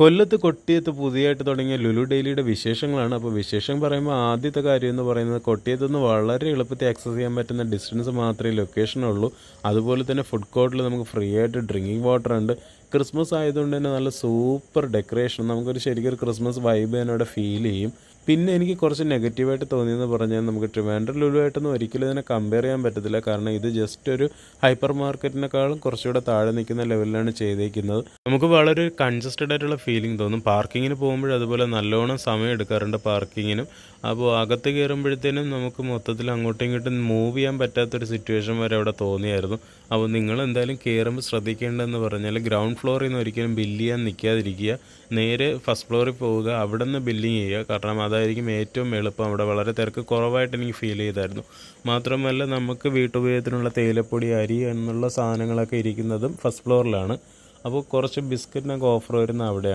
കൊല്ലത്ത് കൊട്ടിയത്ത് പുതിയതായിട്ട് തുടങ്ങിയ ലുലു ഡെയിലിയുടെ വിശേഷങ്ങളാണ്. അപ്പോൾ വിശേഷം പറയുമ്പോൾ ആദ്യത്തെ കാര്യം എന്ന് പറയുന്നത് കൊട്ടിയത്ത് നിന്ന് വളരെ എളുപ്പത്തിൽ ആക്സസ് ചെയ്യാൻ പറ്റുന്ന ഡിസ്റ്റൻസ് മാത്രമേ ലൊക്കേഷനുള്ളൂ. അതുപോലെ തന്നെ ഫുഡ് കോർട്ടിൽ നമുക്ക് ഫ്രീ ആയിട്ട് ഡ്രിങ്കിങ് വാട്ടർ ഉണ്ട്. ക്രിസ്മസ് ആയതുകൊണ്ട് തന്നെ നല്ല സൂപ്പർ ഡെക്കറേഷൻ, നമുക്കൊരു ശരിക്കും ക്രിസ്മസ് വൈബ് തന്നെ അവിടെ ഫീൽ ചെയ്യും. പിന്നെ എനിക്ക് കുറച്ച് നെഗറ്റീവായിട്ട് തോന്നിയെന്ന് പറഞ്ഞാൽ നമുക്ക് ട്രിവാൻഡ്രം ലുലുവായിട്ടൊന്നും ഒരിക്കലും ഇതിനെ കമ്പയർ ചെയ്യാൻ പറ്റത്തില്ല. കാരണം ഇത് ജസ്റ്റ് ഒരു ഹൈപ്പർ മാർക്കറ്റിനേക്കാളും കുറച്ചുകൂടെ താഴെ നിൽക്കുന്ന ലെവലിലാണ് ചെയ്തേക്കുന്നത്. നമുക്ക് വളരെ കൺജസ്റ്റഡ് ആയിട്ടുള്ള ഫീലിംഗ് തോന്നും. പാർക്കിങ്ങിന് പോകുമ്പോഴും അതുപോലെ നല്ലോണം സമയം എടുക്കാറുണ്ട് പാർക്കിങ്ങിനും. അപ്പോൾ അകത്ത് കയറുമ്പോഴത്തേനും നമുക്ക് മൊത്തത്തിൽ അങ്ങോട്ടും ഇങ്ങോട്ടും മൂവ് ചെയ്യാൻ പറ്റാത്തൊരു സിറ്റുവേഷൻ വരെ അവിടെ തോന്നിയായിരുന്നു. അപ്പോൾ നിങ്ങൾ എന്തായാലും കയറുമ്പോൾ ശ്രദ്ധിക്കേണ്ടതെന്ന് പറഞ്ഞാൽ ഗ്രൗണ്ട് ഫ്ലോറിൽ നിന്ന് ഒരിക്കലും ബില്ല് ചെയ്യാൻ നിൽക്കാതിരിക്കുക. നേരെ ഫസ്റ്റ് ഫ്ലോറിൽ പോവുക, അവിടെ നിന്ന് ബില്ലിങ് ചെയ്യുക. കാരണം അതായിരിക്കും ഏറ്റവും എളുപ്പം. അവിടെ വളരെ തിരക്ക് കുറവായിട്ട് എനിക്ക് ഫീൽ ചെയ്തായിരുന്നു. മാത്രമല്ല നമുക്ക് വീട്ടുപയോഗത്തിനുള്ള തേയിലപ്പൊടി, അരി എന്നുള്ള സാധനങ്ങളൊക്കെ ഇരിക്കുന്നതും ഫസ്റ്റ് ഫ്ലോറിലാണ്. അപ്പോൾ കുറച്ച് ബിസ്ക്കറ്റിനൊക്കെ ഓഫർ വരുന്ന അവിടെയാണ്.